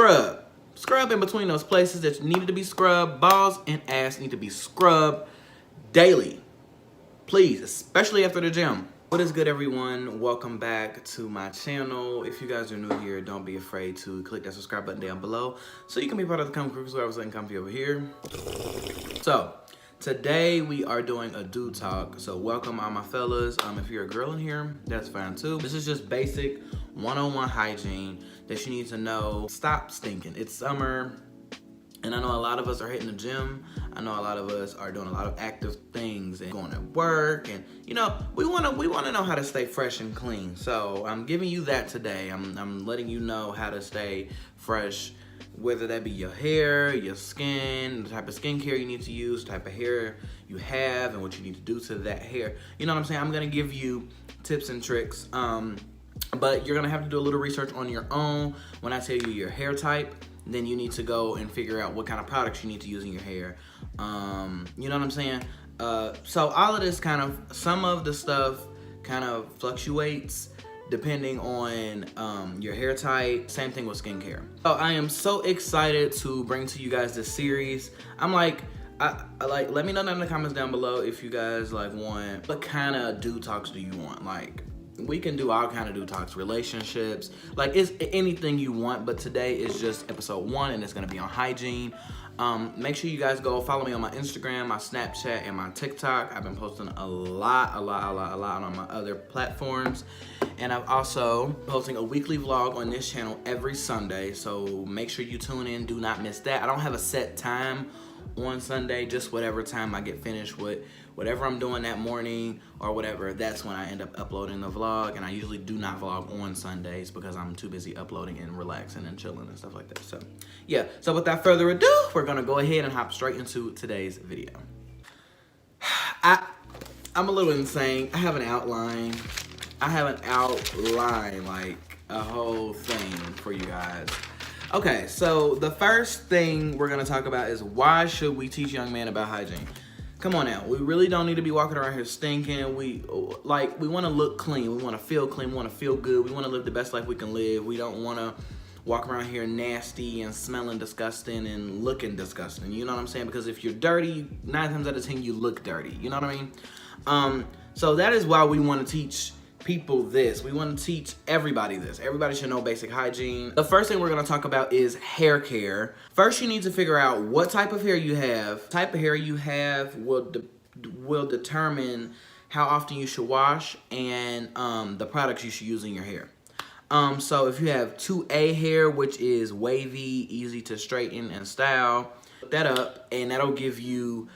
scrub. Scrub in between those places that needed to be scrubbed. Balls and ass need to be scrubbed daily. Please, especially after the gym. What is good, everyone? Welcome back to my channel. If you guys are new here, don't be afraid to click that subscribe button down below so you can be part of the comfy crew. So I was letting comfy over here. So today we are doing a dude talk. So welcome all my fellas. If you're a girl in here, that's fine too. This is just basic one-on-one hygiene that you need to know. Stop stinking. It's summer, and I know a lot of us are hitting the gym. I know a lot of us are doing a lot of active things and going to work, and you know, we wanna know how to stay fresh and clean. So I'm giving you that today. I'm letting you know how to stay fresh, whether that be your hair, your skin, the type of skincare you need to use, the type of hair you have, and what you need to do to that hair. You know what I'm saying? I'm gonna give you tips and tricks. But you're gonna have to do a little research on your own. When I tell you your hair type, then you need to go and figure out what kind of products you need to use in your hair. You know what I'm saying? So all of this some of the stuff kind of fluctuates depending on your hair type. Same thing with skincare. So I am so excited to bring to you guys this series. I'm like, let me know in the comments down below if you guys want, what kind of dude talks do you want? Like, we can do all kind of dude talks, relationships, like it's anything you want, but today is just episode 1 and it's gonna be on hygiene. Make sure you guys go follow me on my Instagram, my Snapchat, and my TikTok. I've been posting a lot on my other platforms. And I'm also posting a weekly vlog on this channel every Sunday, so make sure you tune in, do not miss that. I don't have a set time on Sunday, just whatever time I get finished with whatever I'm doing that morning or whatever, that's when I end up uploading the vlog. And I usually do not vlog on Sundays because I'm too busy uploading and relaxing and chilling and stuff like that. So yeah, so without further ado, we're gonna go ahead and hop straight into today's video. I'm a little insane. I have an outline. Like a whole thing for you guys. Okay, so the first thing we're gonna talk about is, why should we teach young men about hygiene? Come on now, we really don't need to be walking around here stinking. We wanna look clean, we wanna feel clean, we wanna feel good, we wanna live the best life we can live. We don't wanna walk around here nasty and smelling disgusting and looking disgusting, you know what I'm saying? Because if you're dirty, 9 times out of 10 you look dirty, you know what I mean? So that is why we wanna teach people this. We want to teach everybody this. Everybody should know basic hygiene. The first thing we're going to talk about is hair care. First, you need to figure out what type of hair you have. Type of hair you have will determine how often you should wash and the products you should use in your hair. So if you have 2A hair, which is wavy, easy to straighten and style, put that up and that'll give you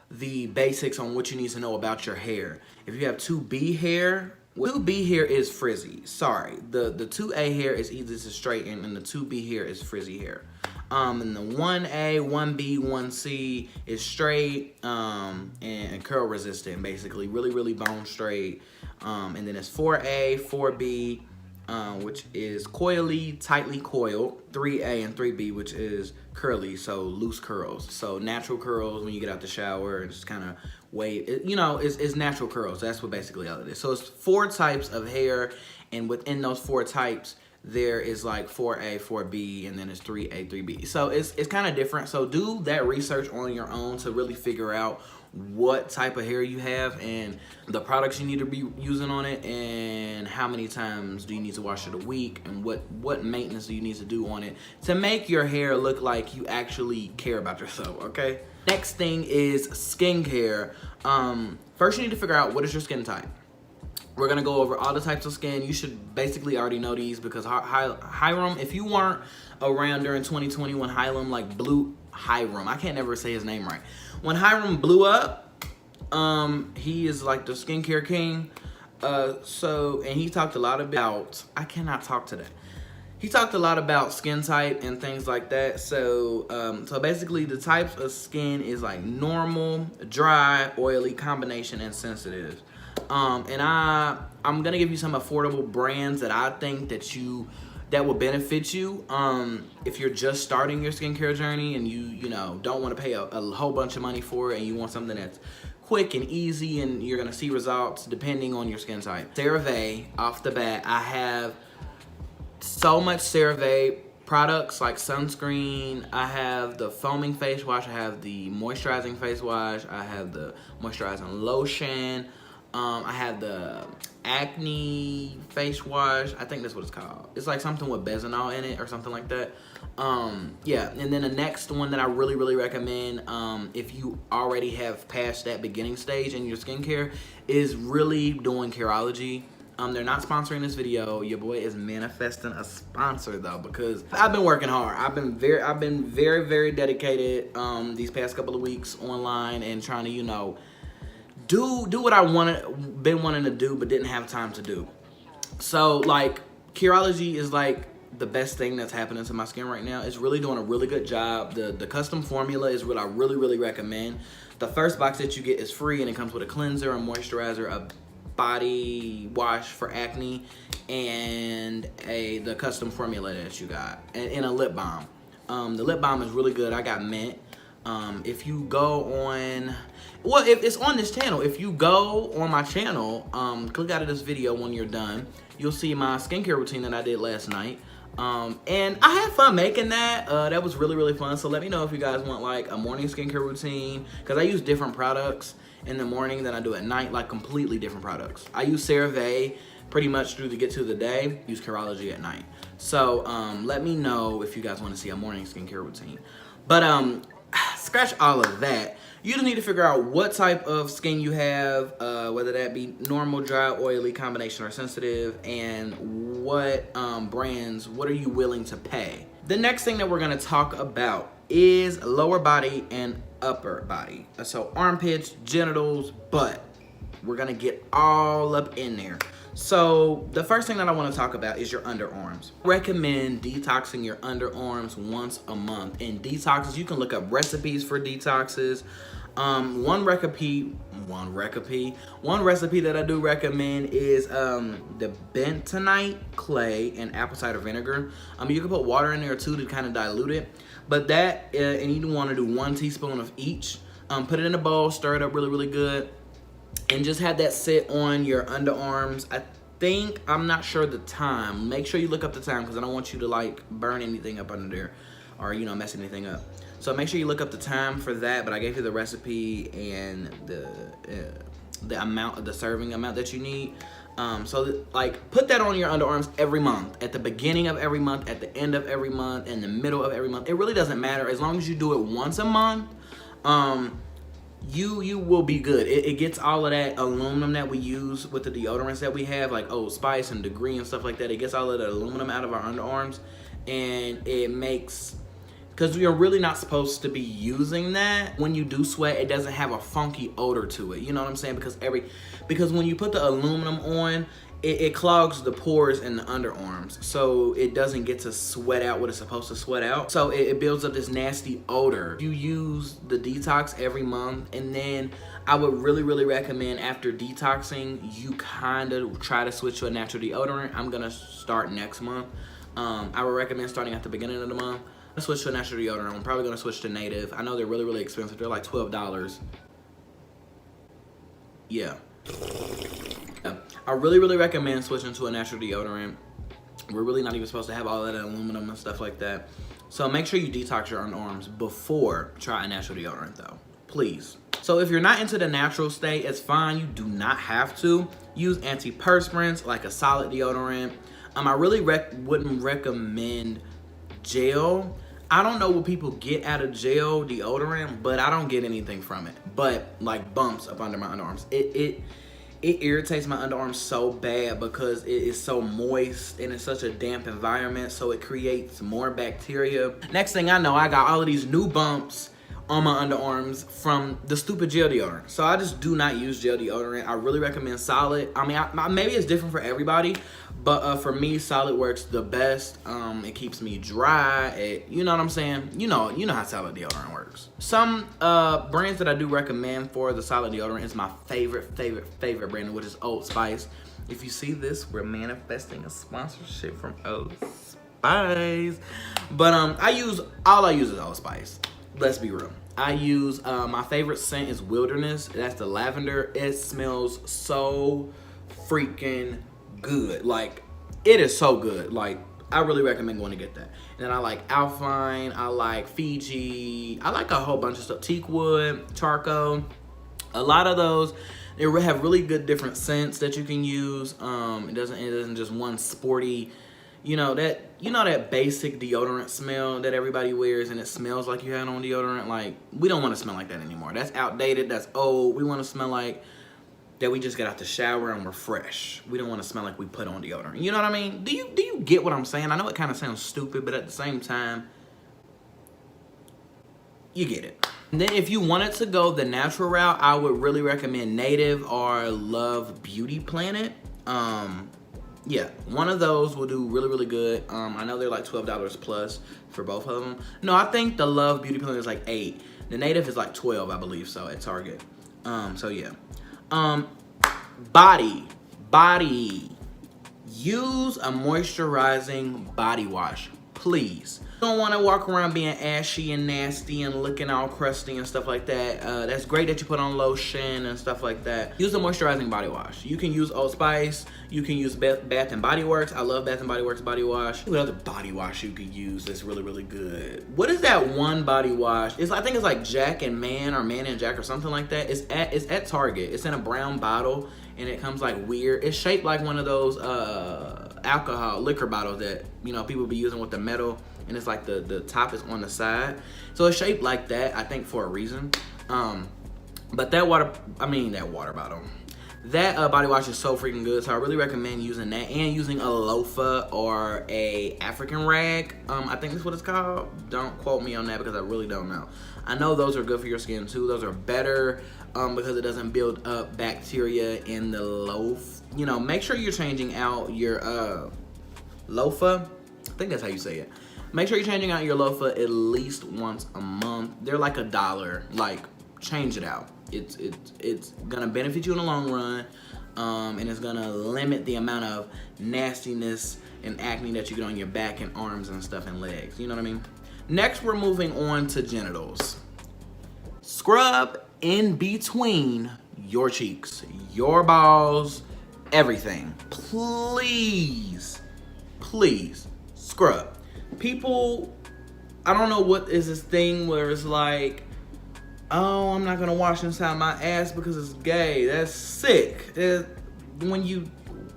the basics on what you need to know about your hair. If you have 2B hair, 2B hair is frizzy. Sorry, the 2A hair is easy to straighten and the 2B hair is frizzy hair. And the 1A, 1B, 1C is straight and curl resistant, basically really bone straight. And then it's 4A, 4B, which is coily, tightly coiled. 3A and 3B, which is curly, so loose curls. So natural curls when you get out the shower and just kind of wave, you know, it's natural curls. That's what basically all it is. So it's 4 types of hair, and within those 4 types, there is like 4A, 4B, and then it's 3A, 3B. So it's kind of different. So do that research on your own to really figure out what type of hair you have and the products you need to be using on it, and how many times do you need to wash it a week, and what maintenance do you need to do on it to make your hair look like you actually care about yourself, okay? Next thing is skincare. First you need to figure out, what is your skin type. We're gonna go over all the types of skin. You should basically already know these because Hiram, if you weren't around during 2020 when Hiram I can't never say his name right. When Hiram blew up, he is like the skincare king. And he talked a lot about, I cannot talk today. He talked a lot about skin type and things like that. So, so basically the types of skin is like normal, dry, oily, combination, and sensitive. And I'm gonna give you some affordable brands that I think that will benefit you if you're just starting your skincare journey and you know don't want to pay a whole bunch of money for it, and you want something that's quick and easy and you're gonna see results depending on your skin type. CeraVe, off the bat, I have so much CeraVe products like sunscreen. I have the foaming face wash. I have the moisturizing face wash. I have the moisturizing lotion. I have the acne face wash. I think that's what it's called. It's like something with Bezinol in it or something like that. Yeah, and then the next one that I really recommend, if you already have passed that beginning stage in your skincare, is really doing Curology. They're not sponsoring this video. Your boy is manifesting a sponsor though, because I've been working hard. I've been very dedicated these past couple of weeks online and trying to, you know, do what I been wanting to do but didn't have time to do. So like Curology is like the best thing that's happening to my skin right now. It's really doing a really good job. The custom formula is what I really recommend. The first box that you get is free, and it comes with a cleanser, a moisturizer, a body wash for acne, and the custom formula that you got, and a lip balm. The lip balm is really good. I got mint. If you go on, well, if it's on this channel, if you go on my channel, click out of this video when you're done, you'll see my skincare routine that I did last night. And I had fun making that. That was really fun. So let me know if you guys want like a morning skincare routine, because I use different products in the morning than I do at night, like completely different products. I use CeraVe pretty much through to get to the day, use Curology at night. So let me know if you guys want to see a morning skincare routine. But scratch all of that. You just need to figure out what type of skin you have, whether that be normal, dry, oily, combination, or sensitive, and what brands, what are you willing to pay. The next thing that we're gonna talk about is lower body and upper body. So armpits, genitals, butt. We're gonna get all up in there. So the first thing that I want to talk about is your underarms. Recommend detoxing your underarms once a month. And detoxes, you can look up recipes for detoxes. One recipe that I do recommend is the bentonite clay and apple cider vinegar. You can put water in there too to kind of dilute it. But that, and you want to do 1 teaspoon of each. Put it in a bowl, stir it up really good, and just have that sit on your underarms. I'm not sure the time. Make sure you look up the time, because I don't want you to like burn anything up under there or, you know, mess anything up. So make sure you look up the time for that. But I gave you the recipe and the amount, the serving amount that you need. Like put that on your underarms every month, at the beginning of every month, at the end of every month, in the middle of every month. It really doesn't matter, as long as you do it once a month. You will be good. It gets all of that aluminum that we use with the deodorants that we have, like Old Spice and Degree and stuff like that. It gets all of the aluminum out of our underarms, and it makes, because you're really not supposed to be using that. When you do sweat, it doesn't have a funky odor to it. You know what I'm saying? Because when you put the aluminum on, it clogs the pores in the underarms, so it doesn't get to sweat out what it's supposed to sweat out. So it builds up this nasty odor. You use the detox every month, and then I would really recommend after detoxing, you kind of try to switch to a natural deodorant. I'm gonna start next month. I would recommend starting at the beginning of the month. Let's switch to a natural deodorant. I'm probably gonna switch to Native. I know they're really expensive. They're like $12. Yeah. I really recommend switching to a natural deodorant. We're really not even supposed to have all that aluminum and stuff like that. So make sure you detox your underarms before try a natural deodorant though, please. So if you're not into the natural state, it's fine. You do not have to. Use antiperspirants like a solid deodorant. I really wouldn't recommend gel. I don't know what people get out of gel deodorant, but I don't get anything from it. But like bumps up under my underarms. It irritates my underarms so bad because it is so moist and it's such a damp environment, so it creates more bacteria. Next thing I know, I got all of these new bumps on my underarms from the stupid gel deodorant. So I just do not use gel deodorant. I really recommend solid. I mean, maybe it's different for everybody, but for me, solid works the best. It keeps me dry. You know what I'm saying? You know how solid deodorant works. Some brands that I do recommend for the solid deodorant is my favorite brand, which is Old Spice. If you see this, we're manifesting a sponsorship from Old Spice. But all I use is Old Spice. Let's be real. I use, my favorite scent is Wilderness. That's the lavender. It smells so freaking good. Like, it is so good. Like, I really recommend going to get that. And then I like Alpine, I like Fiji, I like a whole bunch of stuff. Teakwood, charcoal, a lot of those. They have really good different scents that you can use. It doesn't just one sporty, that basic deodorant smell that everybody wears and it smells like you had on deodorant. Like, we don't want to smell like that anymore. That's outdated, that's old. We want to smell like that we just got out the shower and we're fresh. We don't want to smell like we put on deodorant. You know what I mean? Do you get what I'm saying? I know it kind of sounds stupid, but at the same time, you get it. And then if you wanted to go the natural route, I would really recommend Native or Love Beauty Planet. Yeah, one of those will do really, really good. I know they're like $12 plus for both of them. No, I think the Love Beauty Planet is like $8. The Native is like $12, I believe so, at Target. So yeah. Body. Use a moisturizing body wash, please. You don't want to walk around being ashy and nasty and looking all crusty and stuff like that. That's great that you put on lotion and stuff like that. Use a moisturizing body wash. You can use Old Spice. You can use Bath and Body Works. I love Bath and Body Works body wash. What other body wash you could use that's really, really good? What is that one body wash? I think it's like Jack and Man or Man and Jack or something like that. It's at Target. It's in a brown bottle and it comes like weird. It's shaped like one of those liquor bottles that people be using with the metal, and it's like the top is on the side. So it's shaped like that, I think, for a reason. But that water bottle, that body wash is so freaking good. So I really recommend using that and using a loofah or a African rag. I think that's what it's called. Don't quote me on that because I really don't know. I know those are good for your skin too. Those are better because it doesn't build up bacteria in the loaf. Make sure you're changing out your loofah. I think that's how you say it. Make sure you're changing out your loofah at least once a month. They're like $1. Like, change it out. It's gonna benefit you in the long run, and it's gonna limit the amount of nastiness and acne that you get on your back and arms and stuff and legs. You know what I mean? Next, we're moving on to genitals. Scrub in between your cheeks, your balls, everything. Please scrub. People, I don't know what is this thing where it's like, oh, I'm not gonna wash inside my ass because it's gay. That's sick.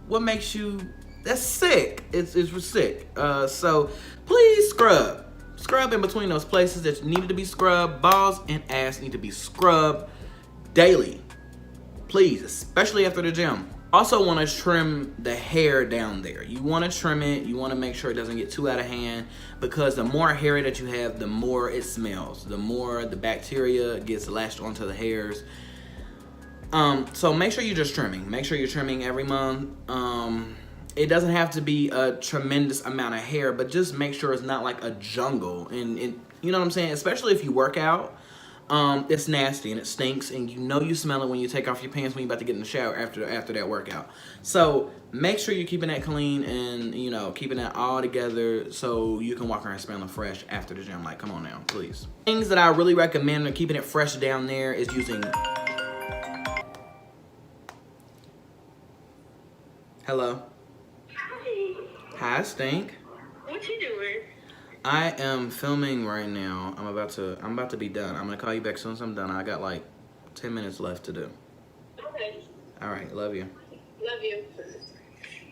What makes you, that's sick. It's sick. So please scrub. Scrub in between those places that needed to be scrubbed. Balls and ass need to be scrubbed daily. Please, especially after the gym. Also want to trim the hair down there. You want to trim it. You want to make sure it doesn't get too out of hand, because the more hair that you have, the more it smells. The more the bacteria gets lashed onto the hairs. So make sure you're just trimming. Make sure you're trimming every month. It doesn't have to be a tremendous amount of hair, but just make sure it's not like a jungle. And you know what I'm saying? Especially if you work out. It's nasty and it stinks, and you smell it when you take off your pants when you're about to get in the shower after that workout. So make sure you're keeping that clean and keeping that all together so you can walk around smelling fresh after the gym. Like, come on now, please. Things that I really recommend for keeping it fresh down there is using. Hello. Hi, Stink. What you doing? I am filming right now. I'm about to be done. I'm gonna call you back as soon as I'm done. I got like 10 minutes left to do. Okay. All right, love you. Love you.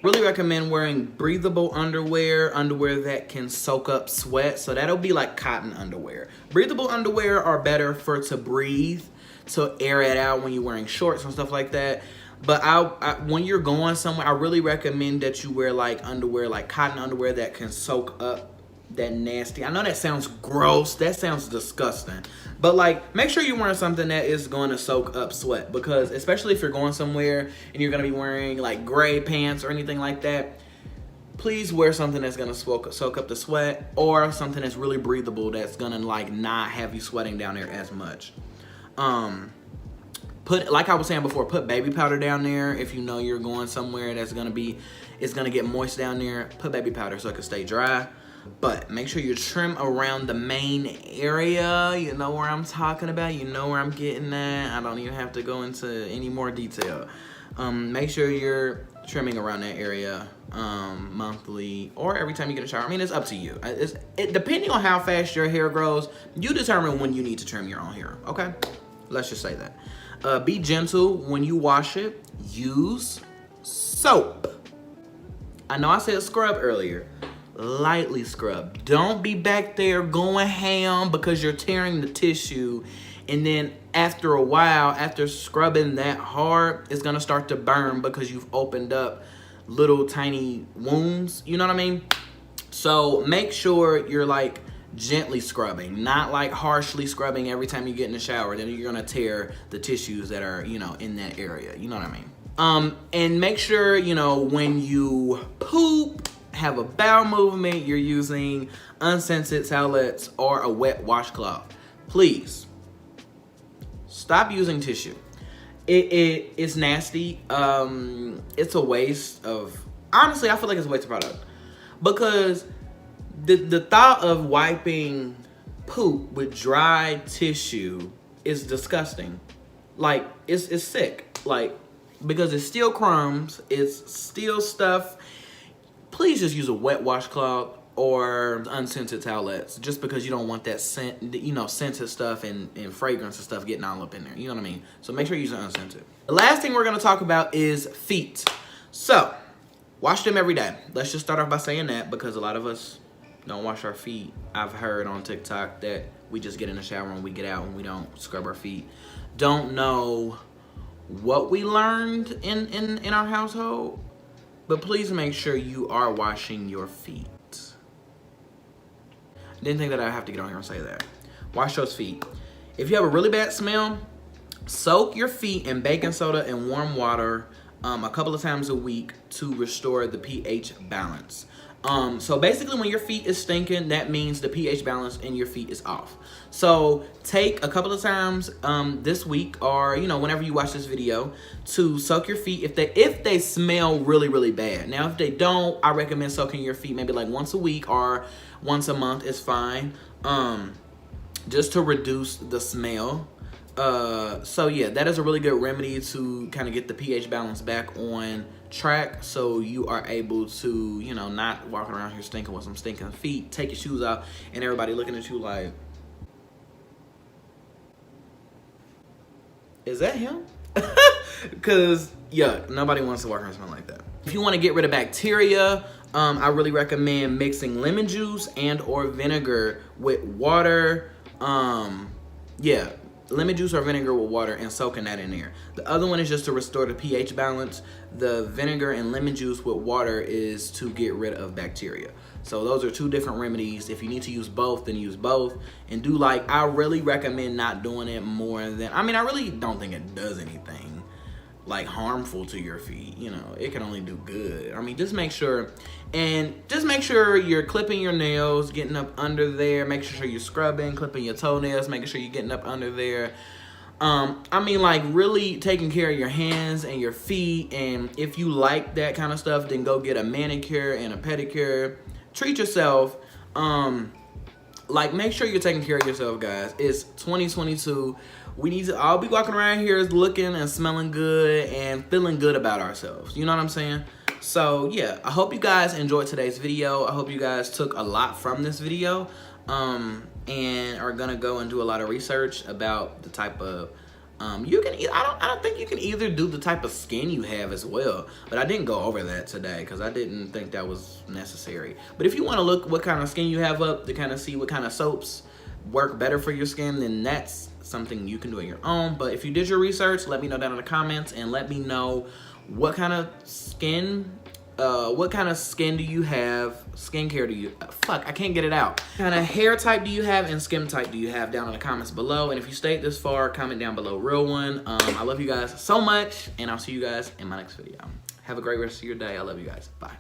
Really recommend wearing breathable underwear that can soak up sweat. So that'll be like cotton underwear. Breathable underwear are better to breathe, to air it out when you're wearing shorts and stuff like that. But when you're going somewhere, I really recommend that you wear like underwear, like cotton underwear that can soak up that nasty. I know that sounds gross. That sounds disgusting. But like, make sure you're wearing something that is going to soak up sweat, because especially if you're going somewhere and you're going to be wearing like gray pants or anything like that, please wear something that's going to soak up the sweat, or something that's really breathable that's going to like not have you sweating down there as much. Like I was saying before, put baby powder down there. If you know you're going somewhere it's gonna get moist down there, put baby powder so it can stay dry. But make sure you trim around the main area. You know where I'm talking about. You know where I'm getting at. I don't even have to go into any more detail. Make sure you're trimming around that area monthly or every time you get a shower. I mean, it's up to you. Depending on how fast your hair grows, you determine when you need to trim your own hair, okay? Let's just say that. Be gentle when you wash it. Use soap. I know I said scrub earlier. Lightly scrub. Don't be back there going ham because you're tearing the tissue, and then after a while, after scrubbing that hard, it's gonna start to burn because you've opened up little tiny wounds, you know what I mean? So make sure you're like gently scrubbing, not like harshly scrubbing every time you get in the shower. Then you're gonna tear the tissues that are, you know, in that area, you know what I mean? And make sure, you know, when you poop, have a bowel movement, you're using unscented towelettes or a wet washcloth. Please stop using tissue. It's nasty. It's a waste of, honestly, I feel like it's a waste of product, because the thought of wiping poop with dry tissue is disgusting. Like, it's sick. Like, because it's still crumbs, it's still stuff. Please just use a wet washcloth or unscented towelettes, just because you don't want that scent, you know, scented stuff and fragrance and stuff getting all up in there. You know what I mean? So make sure you use it unscented. The last thing we're gonna talk about is feet. So, wash them every day. Let's just start off by saying that, because a lot of us don't wash our feet. I've heard on TikTok that we just get in the shower and we get out and we don't scrub our feet. Don't know what we learned in our household, but please make sure you are washing your feet. Didn't think that I'd have to get on here and say that. Wash those feet. If you have a really bad smell, soak your feet in baking soda and warm water a couple of times a week to restore the pH balance. So basically when your feet is stinking, that means the pH balance in your feet is off. So take a couple of times this week, or you know, whenever you watch this video, to soak your feet if they smell really, really bad. Now if they don't, I recommend soaking your feet maybe like once a week or once a month is fine, just to reduce the smell. So yeah, that is a really good remedy to kind of get the pH balance back on track, so you are able to, you know, not walking around here stinking with some stinking feet, take your shoes off, and everybody looking at you like, is that him? Because, yeah, nobody wants to walk around smelling like that. If you want to get rid of bacteria, I really recommend mixing lemon juice and or vinegar with water. Yeah, lemon juice or vinegar with water and soaking that in there. The other one is just to restore the pH balance. The vinegar and lemon juice with water is to get rid of bacteria. So those are two different remedies. If you need to use both, then use both. And do like, I really recommend not doing it more than, I mean, I really don't think it does anything like harmful to your feet. You know, it can only do good. I mean, just make sure you're clipping your nails, getting up under there, making sure you're scrubbing, clipping your toenails, making sure you're getting up under there. I mean, like, really taking care of your hands and your feet. And if you like that kind of stuff, then go get a manicure and a pedicure. Treat yourself. Like, make sure you're taking care of yourself, guys. It's 2022. We need to all be walking around here looking and smelling good and feeling good about ourselves. You know what I'm saying? So yeah, I hope you guys enjoyed today's video. I hope you guys took a lot from this video, and are gonna go and do a lot of research about the type of I don't think you can either do the type of skin you have as well, but I didn't go over that today because I didn't think that was necessary. But if you want to look what kind of skin you have up to kind of see what kind of soaps work better for your skin, then that's something you can do on your own. But if you did your research, let me know down in the comments, and let me know what kind of skin do you have, skincare do you, I can't get it out. What kind of hair type do you have and skin type do you have down in the comments below. And if you stayed this far, comment down below, real one. I love you guys so much, and I'll see you guys in my next video. Have a great rest of your day. I love you guys. Bye.